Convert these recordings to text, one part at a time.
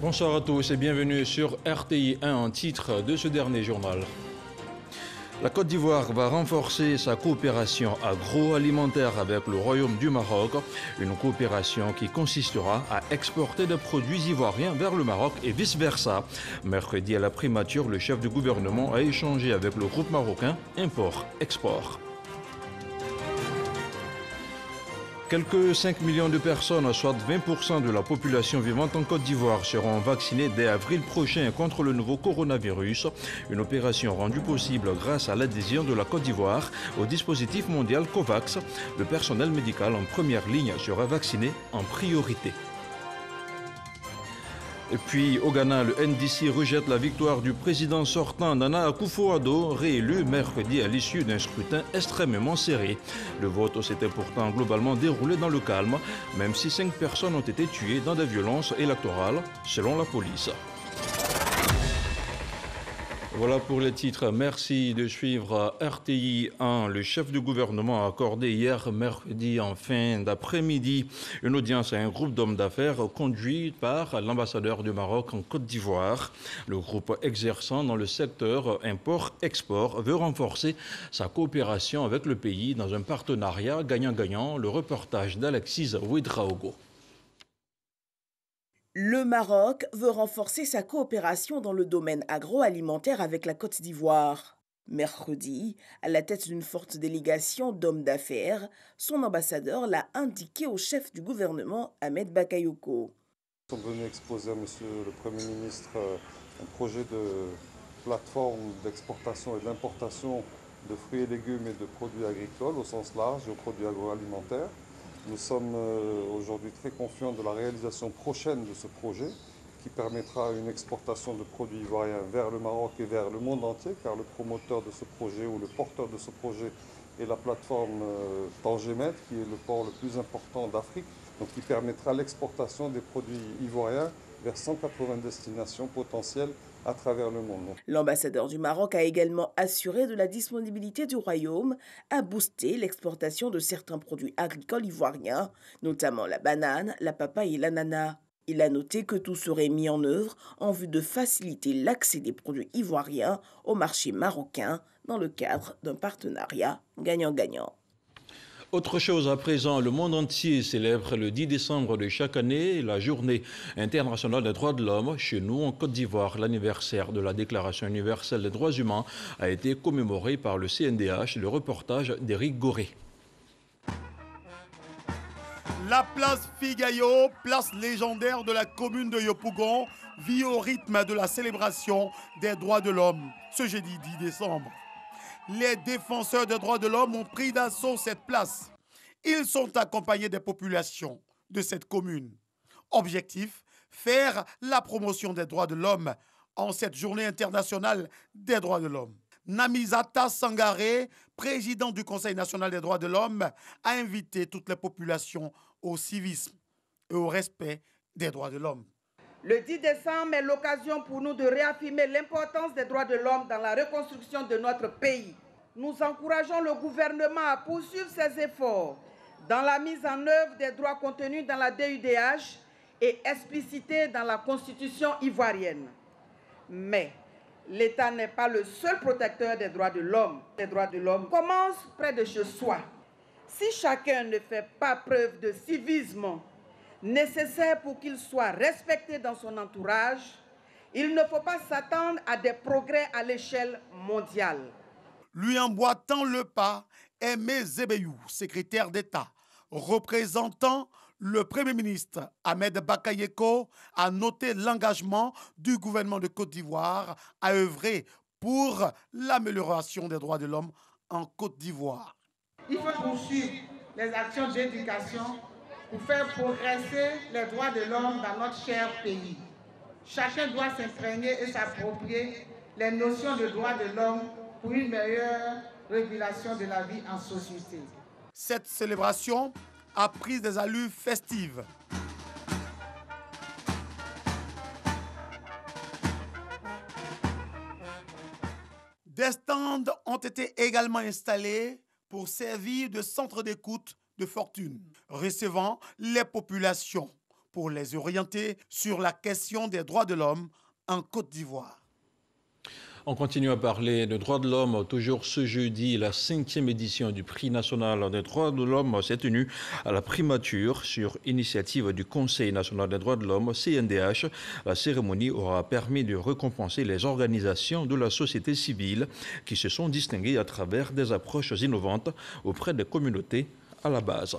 Bonsoir à tous et bienvenue sur RTI 1 en titre de ce dernier journal. La Côte d'Ivoire va renforcer sa coopération agroalimentaire avec le Royaume du Maroc, une coopération qui consistera à exporter des produits ivoiriens vers le Maroc et vice-versa. Mercredi à la primature, le chef du gouvernement a échangé avec le groupe marocain Import-Export. Quelques 5 millions de personnes, soit 20% de la population vivante en Côte d'Ivoire, seront vaccinées dès avril prochain contre le nouveau coronavirus. Une opération rendue possible grâce à l'adhésion de la Côte d'Ivoire au dispositif mondial COVAX. Le personnel médical en première ligne sera vacciné en priorité. Et puis au Ghana, le NDC rejette la victoire du président sortant Nana Akufo-Addo, réélu mercredi à l'issue d'un scrutin extrêmement serré. Le vote s'était pourtant globalement déroulé dans le calme, même si 5 personnes ont été tuées dans des violences électorales, selon la police. Voilà pour les titres. Merci de suivre RTI 1. Le chef du gouvernement a accordé hier mercredi en fin d'après-midi une audience à un groupe d'hommes d'affaires conduit par l'ambassadeur du Maroc en Côte d'Ivoire. Le groupe exerçant dans le secteur import-export veut renforcer sa coopération avec le pays dans un partenariat gagnant-gagnant. Le reportage d'Alexis Ouedraogo. Le Maroc veut renforcer sa coopération dans le domaine agroalimentaire avec la Côte d'Ivoire. Mercredi, à la tête d'une forte délégation d'hommes d'affaires, son ambassadeur l'a indiqué au chef du gouvernement, Ahmed Bakayoko. Nous sommes venus exposer à Monsieur le Premier ministre un projet de plateforme d'exportation et d'importation de fruits et légumes et de produits agricoles au sens large et aux produits agroalimentaires. Nous sommes aujourd'hui très confiants de la réalisation prochaine de ce projet qui permettra une exportation de produits ivoiriens vers le Maroc et vers le monde entier, car le promoteur de ce projet ou le porteur de ce projet est la plateforme Tangemet, qui est le port le plus important d'Afrique, donc qui permettra l'exportation des produits ivoiriens vers 180 destinations potentielles à travers le monde. L'ambassadeur du Maroc a également assuré de la disponibilité du Royaume à booster l'exportation de certains produits agricoles ivoiriens, notamment la banane, la papaye et l'ananas. Il a noté que tout serait mis en œuvre en vue de faciliter l'accès des produits ivoiriens au marché marocain dans le cadre d'un partenariat gagnant-gagnant. Autre chose à présent, le monde entier célèbre le 10 décembre de chaque année la journée internationale des droits de l'homme. Chez nous, en Côte d'Ivoire, l'anniversaire de la Déclaration universelle des droits humains a été commémoré par le CNDH, le reportage d'Éric Goré. La place Figayo, place légendaire de la commune de Yopougon, vit au rythme de la célébration des droits de l'homme ce jeudi 10 décembre. Les défenseurs des droits de l'homme ont pris d'assaut cette place. Ils sont accompagnés des populations de cette commune. Objectif, faire la promotion des droits de l'homme en cette journée internationale des droits de l'homme. Namizata Sangaré, président du Conseil national des droits de l'homme, a invité toutes les populations au civisme et au respect des droits de l'homme. Le 10 décembre est l'occasion pour nous de réaffirmer l'importance des droits de l'homme dans la reconstruction de notre pays. Nous encourageons le gouvernement à poursuivre ses efforts dans la mise en œuvre des droits contenus dans la DUDH et explicités dans la Constitution ivoirienne. Mais l'État n'est pas le seul protecteur des droits de l'homme. Les droits de l'homme commencent près de chez soi. Si chacun ne fait pas preuve de civisme nécessaire pour qu'il soit respecté dans son entourage, il ne faut pas s'attendre à des progrès à l'échelle mondiale. Lui emboîtant le pas, Aimé Zébeyou, secrétaire d'État, représentant le Premier ministre Ahmed Bakayoko, a noté l'engagement du gouvernement de Côte d'Ivoire à œuvrer pour l'amélioration des droits de l'homme en Côte d'Ivoire. Il faut poursuivre les actions d'éducation pour faire progresser les droits de l'homme dans notre cher pays. Chacun doit s'imprégner et s'approprier les notions de droits de l'homme pour une meilleure régulation de la vie en société. Cette célébration a pris des allures festives. Des stands ont été également installés pour servir de centre d'écoute de fortune, recevant les populations pour les orienter sur la question des droits de l'homme en Côte d'Ivoire. On continue à parler de droits de l'homme. Toujours ce jeudi, la 5e édition du Prix national des droits de l'homme s'est tenue à la primature sur initiative du Conseil national des droits de l'homme, CNDH. La cérémonie aura permis de récompenser les organisations de la société civile qui se sont distinguées à travers des approches innovantes auprès des communautés à la base.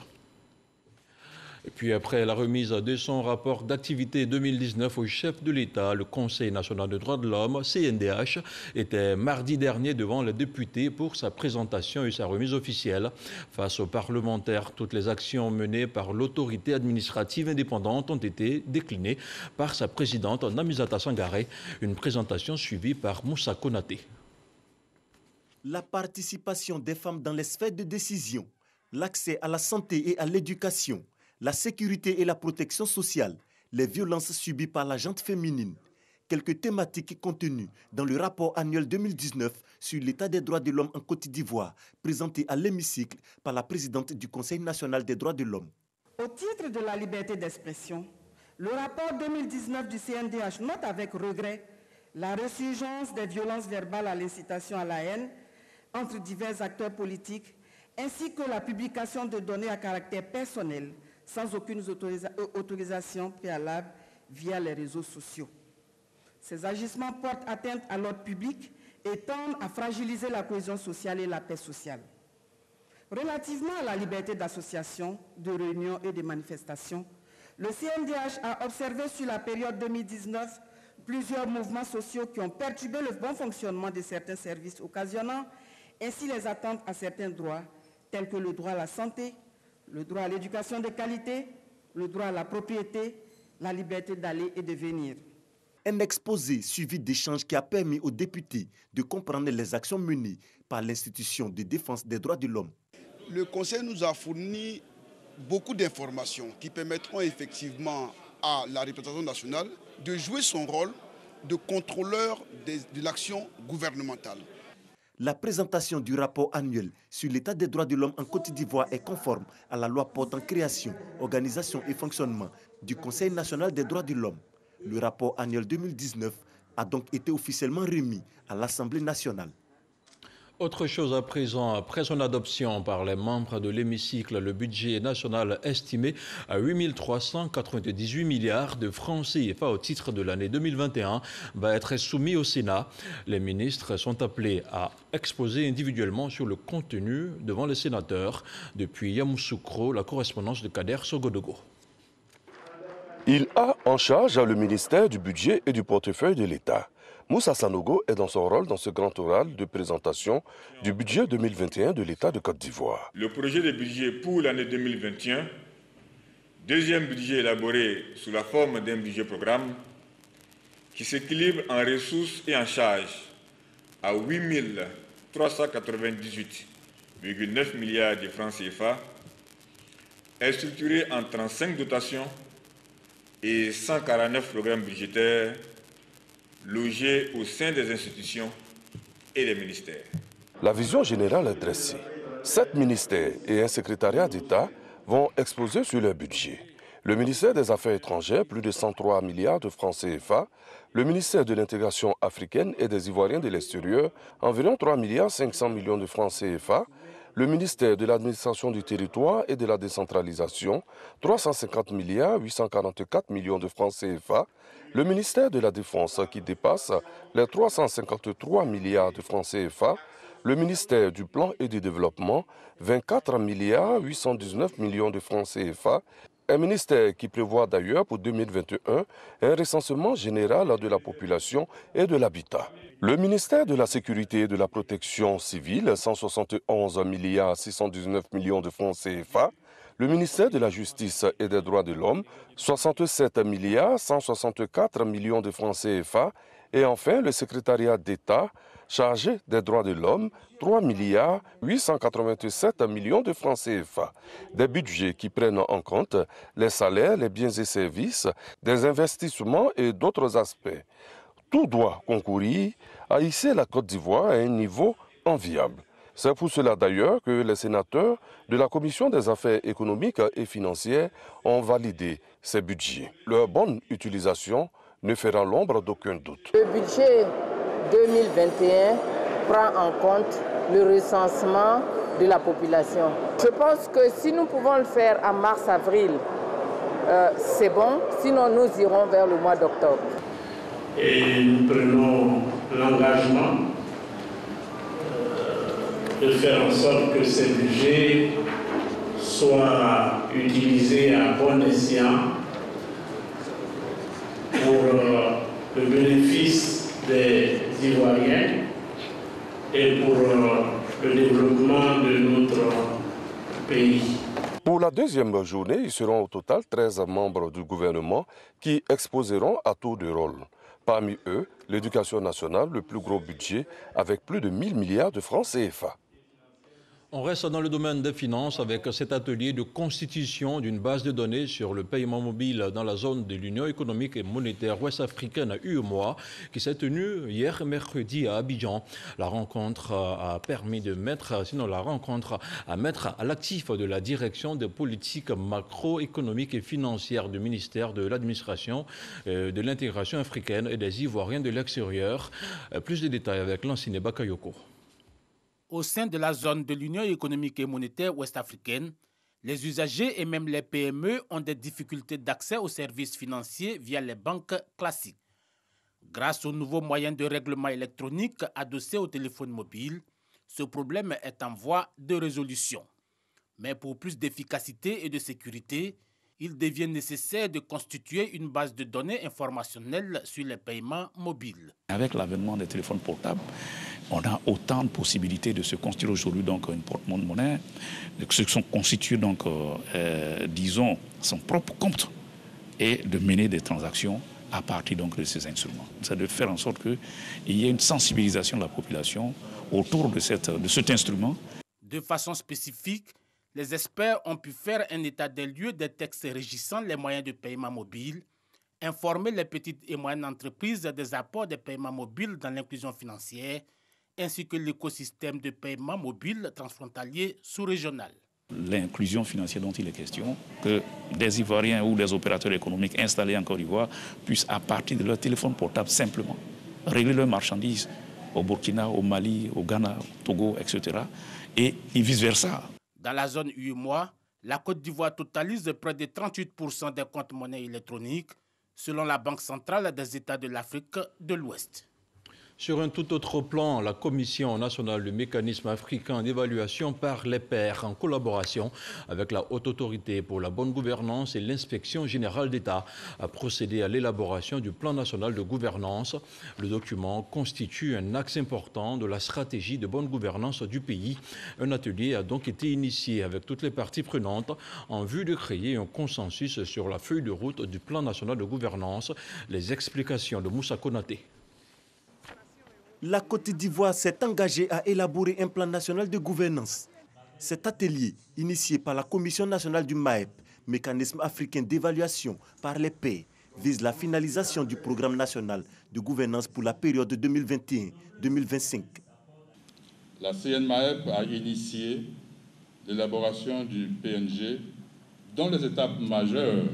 Et puis après la remise de son rapport d'activité 2019 au chef de l'État, le Conseil national des droits de l'homme, CNDH, était mardi dernier devant les députés pour sa présentation et sa remise officielle. Face aux parlementaires, toutes les actions menées par l'autorité administrative indépendante ont été déclinées par sa présidente Namizata Sangaré, une présentation suivie par Moussa Konaté. La participation des femmes dans les sphères de décision, l'accès à la santé et à l'éducation, la sécurité et la protection sociale, les violences subies par la gente féminine. Quelques thématiques contenues dans le rapport annuel 2019 sur l'état des droits de l'homme en Côte d'Ivoire, présenté à l'hémicycle par la présidente du Conseil national des droits de l'homme. Au titre de la liberté d'expression, le rapport 2019 du CNDH note avec regret la résurgence des violences verbales à l'incitation à la haine entre divers acteurs politiques, ainsi que la publication de données à caractère personnel, sans aucune autorisation préalable via les réseaux sociaux. Ces agissements portent atteinte à l'ordre public et tendent à fragiliser la cohésion sociale et la paix sociale. Relativement à la liberté d'association, de réunion et de manifestation, le CNDH a observé sur la période 2019 plusieurs mouvements sociaux qui ont perturbé le bon fonctionnement de certains services, occasionnant ainsi les attentes à certains droits, tels que le droit à la santé, le droit à l'éducation de qualité, le droit à la propriété, la liberté d'aller et de venir. Un exposé suivi d'échanges qui a permis aux députés de comprendre les actions menées par l'institution de défense des droits de l'homme. Le Conseil nous a fourni beaucoup d'informations qui permettront effectivement à la représentation nationale de jouer son rôle de contrôleur de l'action gouvernementale. La présentation du rapport annuel sur l'état des droits de l'homme en Côte d'Ivoire est conforme à la loi portant création, organisation et fonctionnement du Conseil national des droits de l'homme. Le rapport annuel 2019 a donc été officiellement remis à l'Assemblée nationale. Autre chose à présent, après son adoption par les membres de l'hémicycle, le budget national estimé à 8 398 milliards de francs CFA au titre de l'année 2021 va être soumis au Sénat. Les ministres sont appelés à exposer individuellement sur le contenu devant les sénateurs. Depuis Yamoussoukro, la correspondance de Kader Sogodogo. Il a en charge le ministère du budget et du portefeuille de l'État. Moussa Sanogo est dans son rôle dans ce grand oral de présentation du budget 2021 de l'État de Côte d'Ivoire. Le projet de budget pour l'année 2021, deuxième budget élaboré sous la forme d'un budget programme qui s'équilibre en ressources et en charges à 8 398,9 milliards de francs CFA, est structuré en 35 dotations et 149 programmes budgétaires logés au sein des institutions et des ministères. La vision générale est dressée. 7 ministères et un secrétariat d'État vont exposer sur leur budget. Le ministère des Affaires étrangères, plus de 103 milliards de francs CFA. Le ministère de l'intégration africaine et des Ivoiriens de l'extérieur, environ 3 500 millions de francs CFA. Le ministère de l'administration du territoire et de la décentralisation, 350 844 millions de francs CFA. Le ministère de la Défense qui dépasse les 353 milliards de francs CFA. Le ministère du Plan et du Développement, 24 819 millions de francs CFA. Un ministère qui prévoit d'ailleurs pour 2021 un recensement général de la population et de l'habitat. Le ministère de la Sécurité et de la Protection civile, 171 619 millions de francs CFA. Le ministère de la Justice et des Droits de l'Homme, 67 164 millions de francs CFA. Et enfin, le secrétariat d'État chargé des droits de l'homme, 3 887 millions de francs CFA. Des budgets qui prennent en compte les salaires, les biens et services, des investissements et d'autres aspects. Tout doit concourir à hisser la Côte d'Ivoire à un niveau enviable. C'est pour cela d'ailleurs que les sénateurs de la Commission des affaires économiques et financières ont validé ces budgets. Leur bonne utilisation ne fera l'ombre d'aucun doute. Le budget 2021 prend en compte le recensement de la population. Je pense que si nous pouvons le faire en mars-avril, c'est bon, sinon nous irons vers le mois d'octobre. Et nous prenons l'engagement de faire en sorte que ces budgets soient utilisés à bon escient pour le bénéfice des Ivoiriens et pour le développement de notre pays. Pour la deuxième journée, il seront au total 13 membres du gouvernement qui exposeront à tour de rôle. Parmi eux, l'éducation nationale, le plus gros budget, avec plus de 1000 milliards de francs CFA. On reste dans le domaine des finances avec cet atelier de constitution d'une base de données sur le paiement mobile dans la zone de l'Union économique et monétaire ouest-africaine UEMOA qui s'est tenue hier mercredi à Abidjan. La rencontre a permis de mettre à l'actif de la direction des politiques macroéconomiques et financières du ministère de l'administration, de l'intégration africaine et des Ivoiriens de l'extérieur. Plus de détails avec Lansine Bakayoko. Au sein de la zone de l'Union économique et monétaire ouest-africaine, les usagers et même les PME ont des difficultés d'accès aux services financiers via les banques classiques. Grâce aux nouveaux moyens de règlement électronique adossés au téléphone mobile, ce problème est en voie de résolution. Mais pour plus d'efficacité et de sécurité, il devient nécessaire de constituer une base de données informationnelle sur les paiements mobiles. Avec l'avènement des téléphones portables, on a autant de possibilités de se constituer aujourd'hui donc une porte-monnaie, de se constituer donc, disons, son propre compte et de mener des transactions à partir donc de ces instruments. C'est de faire en sorte qu'il y ait une sensibilisation de la population autour de cet instrument. De façon spécifique, les experts ont pu faire un état des lieux des textes régissant les moyens de paiement mobile, informer les petites et moyennes entreprises des apports des paiements mobiles dans l'inclusion financière, ainsi que l'écosystème de paiement mobile transfrontalier sous-régional. L'inclusion financière dont il est question, que des Ivoiriens ou des opérateurs économiques installés en Côte d'Ivoire puissent, à partir de leur téléphone portable, simplement régler leurs marchandises au Burkina, au Mali, au Ghana, au Togo, etc. et vice-versa. Dans la zone UEMOA, la Côte d'Ivoire totalise près de 38% des comptes monnaie électroniques, selon la Banque centrale des États de l'Afrique de l'Ouest. Sur un tout autre plan, la Commission nationale du mécanisme africain d'évaluation par les pairs, en collaboration avec la Haute Autorité pour la bonne gouvernance et l'Inspection générale d'État, a procédé à l'élaboration du plan national de gouvernance. Le document constitue un axe important de la stratégie de bonne gouvernance du pays. Un atelier a donc été initié avec toutes les parties prenantes en vue de créer un consensus sur la feuille de route du plan national de gouvernance. Les explications de Moussa Konaté. La Côte d'Ivoire s'est engagée à élaborer un plan national de gouvernance. Cet atelier, initié par la Commission nationale du MAEP, mécanisme africain d'évaluation par les pairs, vise la finalisation du programme national de gouvernance pour la période 2021-2025. La CNMAEP a initié l'élaboration du PNG dont les étapes majeures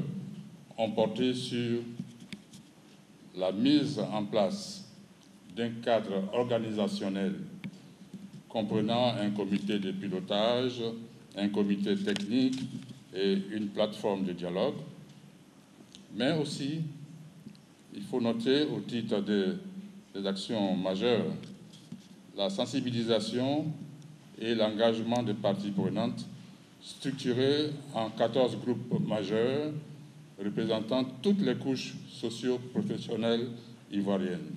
ont porté sur la mise en place d'un cadre organisationnel comprenant un comité de pilotage, un comité technique et une plateforme de dialogue. Mais aussi, il faut noter au titre des actions majeures, la sensibilisation et l'engagement des parties prenantes structurés en 14 groupes majeurs représentant toutes les couches socio-professionnelles ivoiriennes.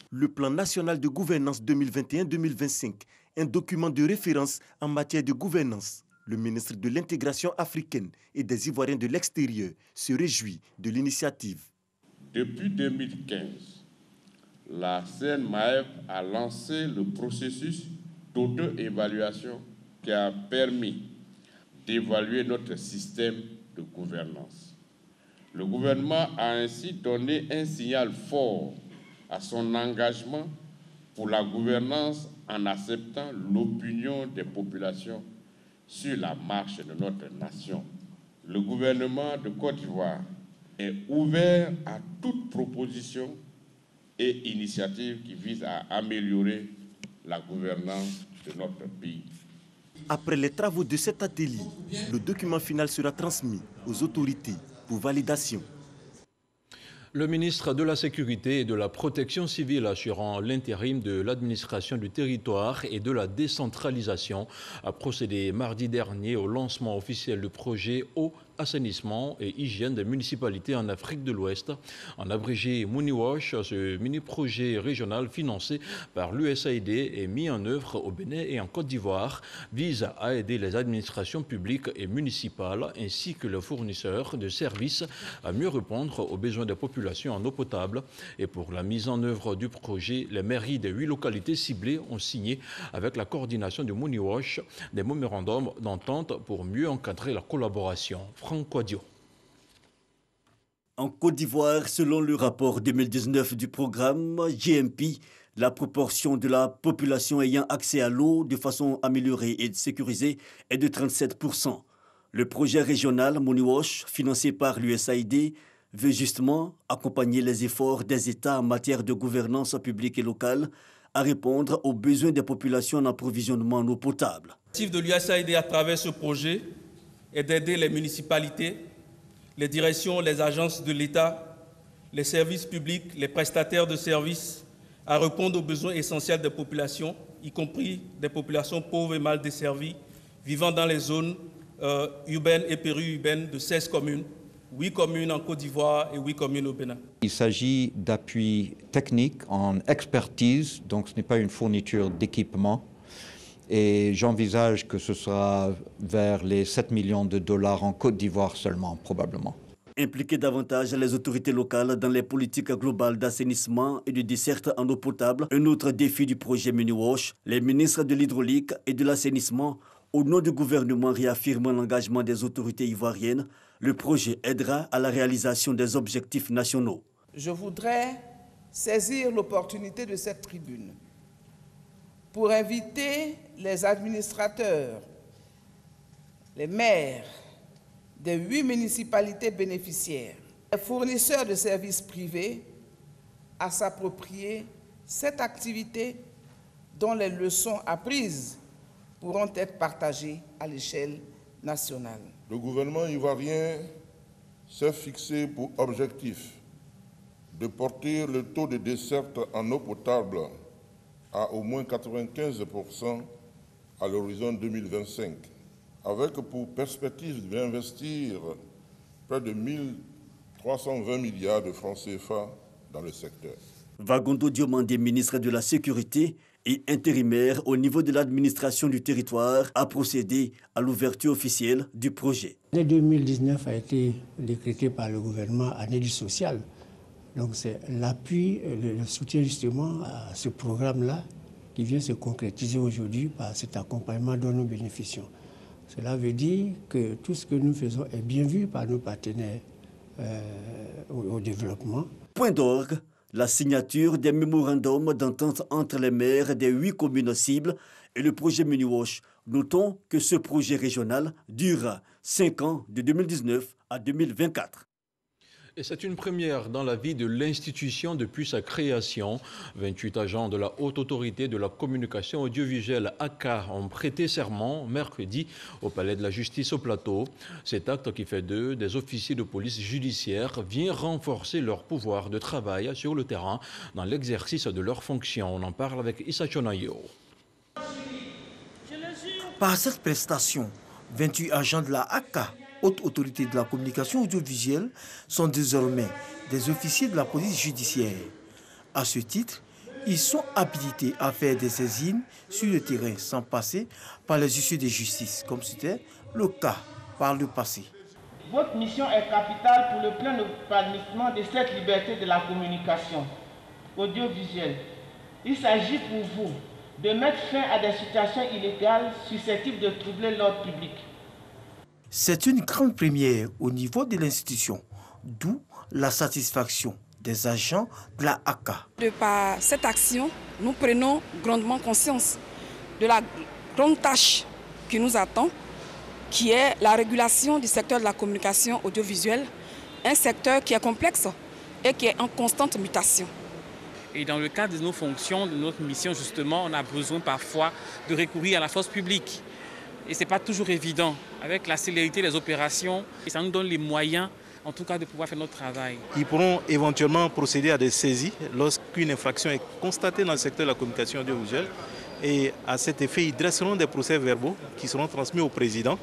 Le plan national de gouvernance 2021-2025, un document de référence en matière de gouvernance. Le ministre de l'intégration africaine et des Ivoiriens de l'extérieur se réjouit de l'initiative. Depuis 2015, la CNMAEP a lancé le processus d'auto-évaluation qui a permis d'évaluer notre système de gouvernance. Le gouvernement a ainsi donné un signal fort à son engagement pour la gouvernance en acceptant l'opinion des populations sur la marche de notre nation. Le gouvernement de Côte d'Ivoire est ouvert à toute proposition et initiative qui vise à améliorer la gouvernance de notre pays. Après les travaux de cet atelier, le document final sera transmis aux autorités pour validation. Le ministre de la Sécurité et de la Protection civile assurant l'intérim de l'administration du territoire et de la décentralisation a procédé mardi dernier au lancement officiel du projet Eau, assainissement et hygiène des municipalités en Afrique de l'Ouest. En abrégé MONIWASH, ce mini-projet régional financé par l'USAID et mis en œuvre au Bénin et en Côte d'Ivoire vise à aider les administrations publiques et municipales ainsi que les fournisseurs de services à mieux répondre aux besoins des populations en eau potable. Et pour la mise en œuvre du projet, les mairies des 8 localités ciblées ont signé avec la coordination du MONIWASH des mémorandums d'entente pour mieux encadrer la collaboration. En Côte d'Ivoire, selon le rapport 2019 du programme GMP, la proportion de la population ayant accès à l'eau de façon améliorée et sécurisée est de 37%. Le projet régional MONIWASH, financé par l'USAID, veut justement accompagner les efforts des États en matière de gouvernance publique et locale à répondre aux besoins des populations en approvisionnement en eau potable. L'objectif de l'USAID à travers ce projet est d'aider les municipalités, les directions, les agences de l'État, les services publics, les prestataires de services à répondre aux besoins essentiels des populations, y compris des populations pauvres et mal desservies, vivant dans les zones urbaines et périurbaines de 16 communes, 8 communes en Côte d'Ivoire et 8 communes au Bénin. Il s'agit d'appui technique en expertise, donc ce n'est pas une fourniture d'équipement. Et j'envisage que ce sera vers les 7 millions de dollars en Côte d'Ivoire seulement, probablement. Impliquer davantage les autorités locales dans les politiques globales d'assainissement et de desserte en eau potable, un autre défi du projet MONIWASH, les ministres de l'hydraulique et de l'assainissement, au nom du gouvernement réaffirmant l'engagement des autorités ivoiriennes, le projet aidera à la réalisation des objectifs nationaux. Je voudrais saisir l'opportunité de cette tribune pour inviter les administrateurs, les maires des 8 municipalités bénéficiaires, les fournisseurs de services privés à s'approprier cette activité dont les leçons apprises pourront être partagées à l'échelle nationale. Le gouvernement ivoirien s'est fixé pour objectif de porter le taux de desserte en eau potable à au moins 95% à l'horizon 2025, avec pour perspective d'investir près de 1320 milliards de francs CFA dans le secteur. Vagondo Diomandé, ministre de la Sécurité et intérimaire au niveau de l'administration du territoire, a procédé à l'ouverture officielle du projet. L'année 2019 a été décrétée par le gouvernement année du social. Donc c'est l'appui, le soutien justement à ce programme-là qui vient se concrétiser aujourd'hui par cet accompagnement dont nous bénéficions. Cela veut dire que tout ce que nous faisons est bien vu par nos partenaires au développement. Point d'orgue, la signature des mémorandums d'entente entre les maires des 8 communes cibles et le projet MONIWASH. Notons que ce projet régional durera 5 ans de 2019 à 2024. Et c'est une première dans la vie de l'institution depuis sa création. 28 agents de la Haute Autorité de la Communication Audiovisuelle ACA ont prêté serment mercredi au Palais de la Justice au Plateau. Cet acte qui fait d'eux des officiers de police judiciaire vient renforcer leur pouvoir de travail sur le terrain dans l'exercice de leurs fonctions. On en parle avec Issa Chonayo. Par cette prestation, 28 agents de la ACA, Haute Autorité de la Communication Audiovisuelle, sont désormais des officiers de la police judiciaire. À ce titre, ils sont habilités à faire des saisines sur le terrain sans passer par les huissiers de justice, comme c'était le cas par le passé. Votre mission est capitale pour le plein épanouissement de cette liberté de la communication audiovisuelle. Il s'agit pour vous de mettre fin à des situations illégales susceptibles de troubler l'ordre public. C'est une grande première au niveau de l'institution, d'où la satisfaction des agents de la ACA. De par cette action, nous prenons grandement conscience de la grande tâche qui nous attend, qui est la régulation du secteur de la communication audiovisuelle un secteur qui est complexe et qui est en constante mutation. Et dans le cadre de nos fonctions, de notre mission, justement, on a besoin parfois de recourir à la force publique. Et ce n'est pas toujours évident. Avec la célérité des opérations, et ça nous donne les moyens, en tout cas, de pouvoir faire notre travail. Ils pourront éventuellement procéder à des saisies lorsqu'une infraction est constatée dans le secteur de la communication audiovisuelle. Et à cet effet, ils dresseront des procès-verbaux qui seront transmis au président.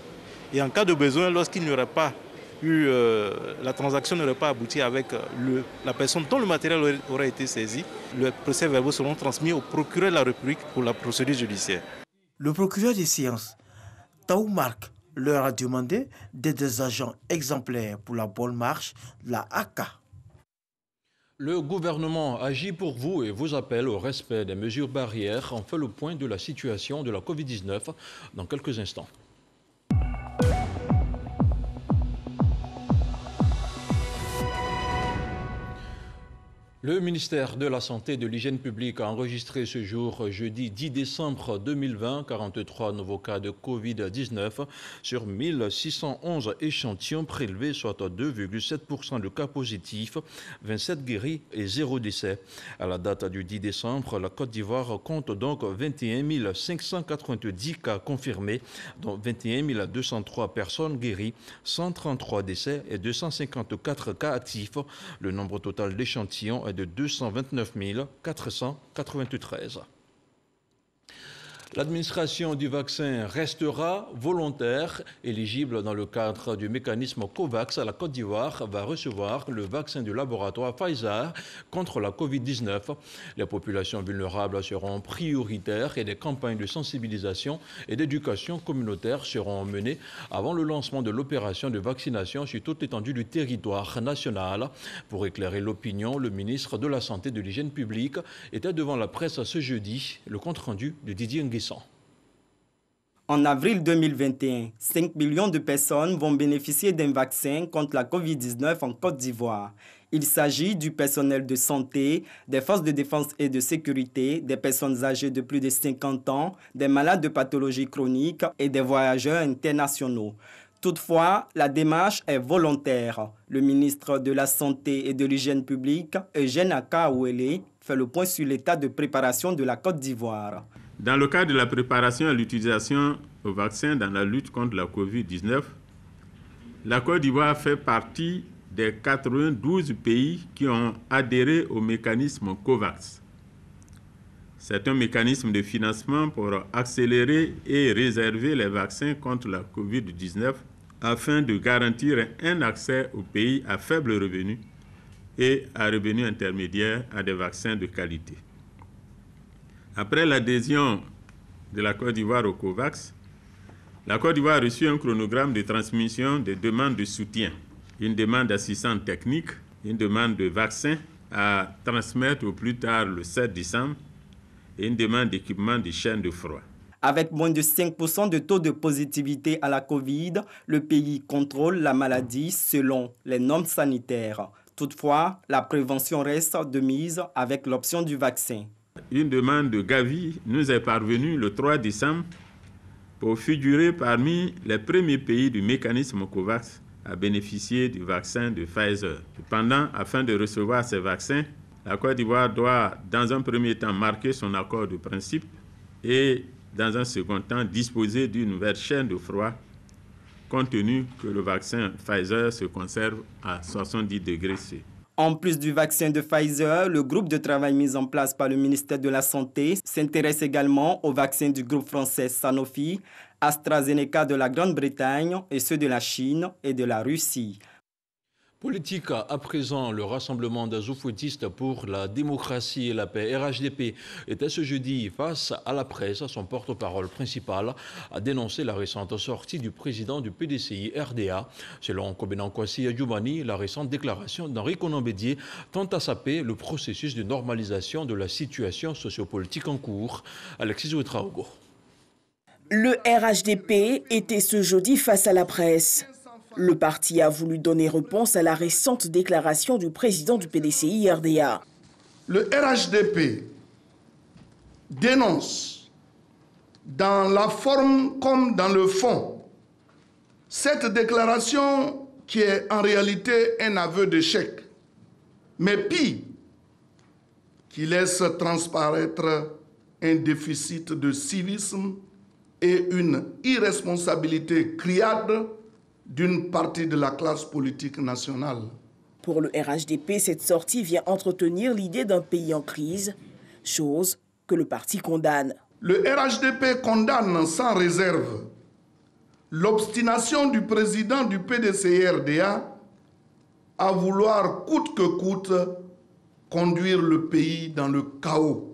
Et en cas de besoin, lorsqu'il n'y aurait pas eu, la transaction n'aurait pas abouti avec la personne dont le matériel aurait été saisi, les procès-verbaux seront transmis au procureur de la République pour la procédure judiciaire. Le procureur des séances, Taou Marc, leur a demandé d'être des agents exemplaires pour la bonne marche de la ACA. Le gouvernement agit pour vous et vous appelle au respect des mesures barrières. On fait le point de la situation de la Covid-19 dans quelques instants. Le ministère de la Santé et de l'Hygiène publique a enregistré ce jour, jeudi 10 décembre 2020, 43 nouveaux cas de Covid-19 sur 1611 échantillons prélevés, soit 2,7% de cas positifs, 27 guéris et 0 décès. À la date du 10 décembre, la Côte d'Ivoire compte donc 21 590 cas confirmés, dont 21 203 personnes guéries, 133 décès et 254 cas actifs. Le nombre total d'échantillons est de 229 493. L'administration du vaccin restera volontaire. Éligible dans le cadre du mécanisme COVAX, la Côte d'Ivoire va recevoir le vaccin du laboratoire Pfizer contre la Covid-19. Les populations vulnérables seront prioritaires et des campagnes de sensibilisation et d'éducation communautaire seront menées avant le lancement de l'opération de vaccination sur toute l'étendue du territoire national. Pour éclairer l'opinion, le ministre de la Santé et de l'Hygiène publique était devant la presse ce jeudi. Le compte-rendu de Didier Nguessan. En avril 2021, 5 millions de personnes vont bénéficier d'un vaccin contre la Covid-19 en Côte d'Ivoire. Il s'agit du personnel de santé, des forces de défense et de sécurité, des personnes âgées de plus de 50 ans, des malades de pathologies chroniques et des voyageurs internationaux. Toutefois, la démarche est volontaire. Le ministre de la Santé et de l'Hygiène publique, Eugène Akaouele, fait le point sur l'état de préparation de la Côte d'Ivoire. Dans le cadre de la préparation à l'utilisation au vaccin dans la lutte contre la Covid-19, la Côte d'Ivoire fait partie des 92 pays qui ont adhéré au mécanisme COVAX. C'est un mécanisme de financement pour accélérer et réserver les vaccins contre la Covid-19 afin de garantir un accès aux pays à faible revenu et à revenus intermédiaires à des vaccins de qualité. Après l'adhésion de la Côte d'Ivoire au COVAX, la Côte d'Ivoire a reçu un chronogramme de transmission de demandes de soutien, une demande d'assistance technique, une demande de vaccins à transmettre au plus tard le 7 décembre et une demande d'équipement de chaînes de froid. Avec moins de 5% de taux de positivité à la Covid, le pays contrôle la maladie selon les normes sanitaires. Toutefois, la prévention reste de mise avec l'option du vaccin. Une demande de Gavi nous est parvenue le 3 décembre pour figurer parmi les premiers pays du mécanisme COVAX à bénéficier du vaccin de Pfizer. Cependant, afin de recevoir ces vaccins, la Côte d'Ivoire doit, dans un premier temps, marquer son accord de principe et, dans un second temps, disposer d'une nouvelle chaîne de froid, compte tenu que le vaccin Pfizer se conserve à 70 degrés C. En plus du vaccin de Pfizer, le groupe de travail mis en place par le ministère de la Santé s'intéresse également au vaccin du groupe français Sanofi, AstraZeneca de la Grande-Bretagne et ceux de la Chine et de la Russie. Politique, à présent, le Rassemblement des oufouettistes pour la démocratie et la paix, RHDP, était ce jeudi face à la presse. Son porte-parole principal a dénoncé la récente sortie du président du PDCI RDA. Selon Kobenan Kwasi Adjoumani, la récente déclaration d'Henri Konan Bédié tente à saper le processus de normalisation de la situation sociopolitique en cours. Alexis Ouetraogo. Le RHDP était ce jeudi face à la presse. Le parti a voulu donner réponse à la récente déclaration du président du PDCI RDA. Le RHDP dénonce, dans la forme comme dans le fond, cette déclaration qui est en réalité un aveu d'échec, mais pire, qui laisse transparaître un déficit de civisme et une irresponsabilité criarde d'une partie de la classe politique nationale. Pour le RHDP, cette sortie vient entretenir l'idée d'un pays en crise, chose que le parti condamne. Le RHDP condamne sans réserve l'obstination du président du PDCI-RDA à vouloir coûte que coûte conduire le pays dans le chaos.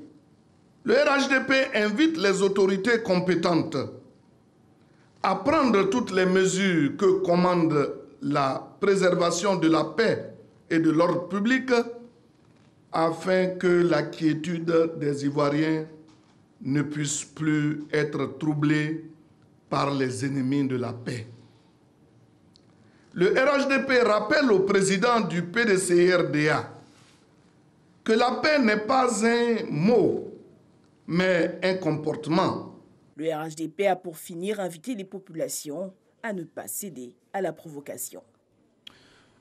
Le RHDP invite les autorités compétentes à prendre toutes les mesures que commande la préservation de la paix et de l'ordre public afin que la quiétude des Ivoiriens ne puisse plus être troublée par les ennemis de la paix. Le RHDP rappelle au président du PDCI-RDA que la paix n'est pas un mot, mais un comportement. Le RHDP a pour finir invité les populations à ne pas céder à la provocation.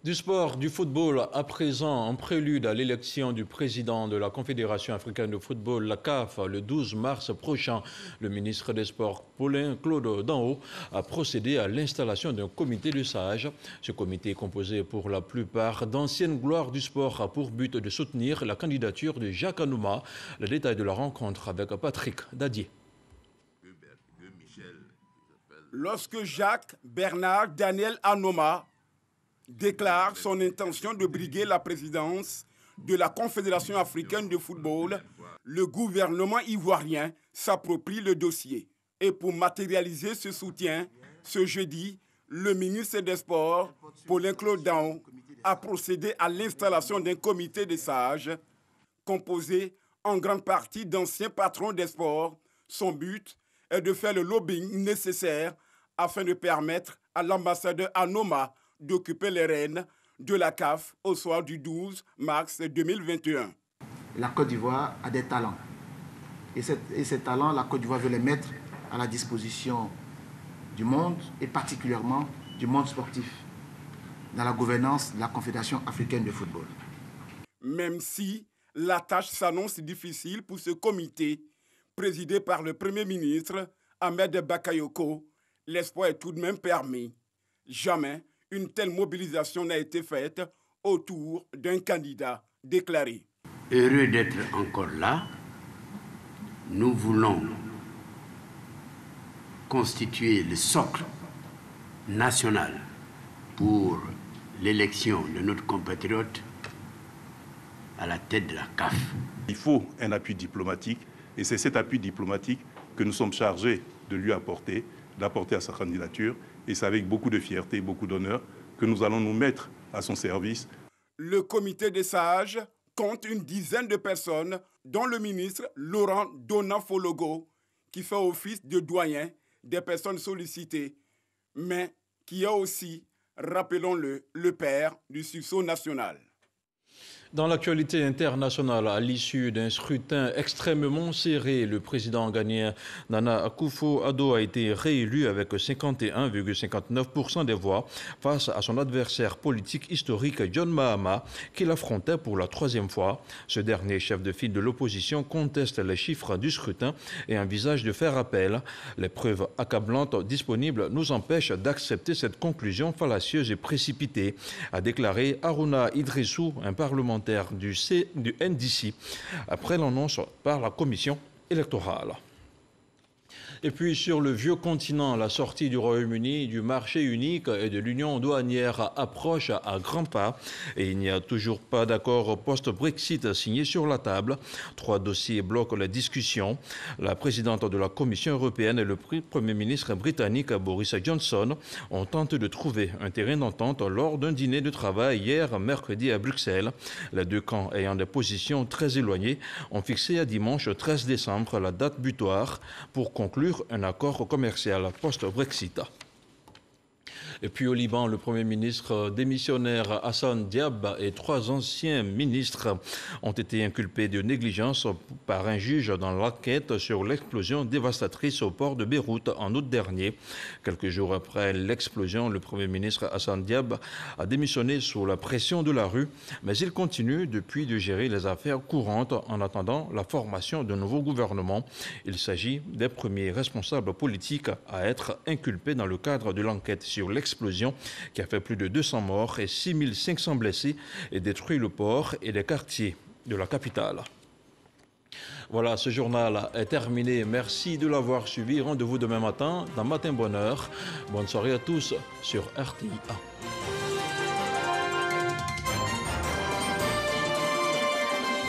Du sport, du football, à présent, en prélude à l'élection du président de la Confédération africaine de football, la CAF, le 12 mars prochain, le ministre des Sports, Paulin Claude Danho, a procédé à l'installation d'un comité de sages. Ce comité est composé pour la plupart d'anciennes gloires du sport, a pour but de soutenir la candidature de Jacques Anouma. Le détail de la rencontre avec Patrick Dadier. Lorsque Jacques Bernard Daniel Anouma déclare son intention de briguer la présidence de la Confédération africaine de football, le gouvernement ivoirien s'approprie le dossier. Et pour matérialiser ce soutien, ce jeudi, le ministre des Sports, Paulin Claude Danho, a procédé à l'installation d'un comité de sages composé en grande partie d'anciens patrons des sports. Son but est de faire le lobbying nécessaire afin de permettre à l'ambassadeur Anouma d'occuper les rênes de la CAF au soir du 12 mars 2021. La Côte d'Ivoire a des talents. Et ces talents, la Côte d'Ivoire veut les mettre à la disposition du monde, et particulièrement du monde sportif, dans la gouvernance de la Confédération africaine de football. Même si la tâche s'annonce difficile pour ce comité, présidé par le Premier ministre Ahmed Bakayoko, l'espoir est tout de même permis. Jamais une telle mobilisation n'a été faite autour d'un candidat déclaré. Heureux d'être encore là, nous voulons constituer le socle national pour l'élection de notre compatriote à la tête de la CAF. Il faut un appui diplomatique et c'est cet appui diplomatique que nous sommes chargés de lui apporter, d'apporter à sa candidature. Et c'est avec beaucoup de fierté, beaucoup d'honneur que nous allons nous mettre à son service. Le comité des sages compte une dizaine de personnes, dont le ministre Laurent Donafologo, qui fait office de doyen des personnes sollicitées, mais qui est aussi, rappelons-le, le père du sursaut national. Dans l'actualité internationale, à l'issue d'un scrutin extrêmement serré, le président ghanéen Nana Akufo-Addo a été réélu avec 51,59% des voix face à son adversaire politique historique John Mahama, qu'il affrontait pour la troisième fois. Ce dernier chef de file de l'opposition conteste les chiffres du scrutin et envisage de faire appel. Les preuves accablantes disponibles nous empêchent d'accepter cette conclusion fallacieuse et précipitée, a déclaré Haruna Idrissou, un parlementaire du NDC, après l'annonce par la commission électorale. Et puis sur le vieux continent, la sortie du Royaume-Uni du marché unique et de l'union douanière approche à grands pas et il n'y a toujours pas d'accord post-Brexit signé sur la table. 3 dossiers bloquent la discussion. La présidente de la Commission européenne et le Premier ministre britannique Boris Johnson ont tenté de trouver un terrain d'entente lors d'un dîner de travail hier mercredi à Bruxelles. Les deux camps ayant des positions très éloignées ont fixé à dimanche 13 décembre la date butoir pour conclure un accord commercial post-Brexit. Et puis au Liban, le Premier ministre démissionnaire Hassan Diab et 3 anciens ministres ont été inculpés de négligence par un juge dans l'enquête sur l'explosion dévastatrice au port de Beyrouth en août dernier. Quelques jours après l'explosion, le Premier ministre Hassan Diab a démissionné sous la pression de la rue, mais il continue depuis de gérer les affaires courantes en attendant la formation d'un nouveau gouvernement. Il s'agit des premiers responsables politiques à être inculpés dans le cadre de l'enquête sur l'explosion qui a fait plus de 200 morts et 6500 blessés et détruit le port et les quartiers de la capitale. Voilà, ce journal est terminé. Merci de l'avoir suivi. Rendez-vous demain matin dans Matin Bonheur. Bonne soirée à tous sur RTI1.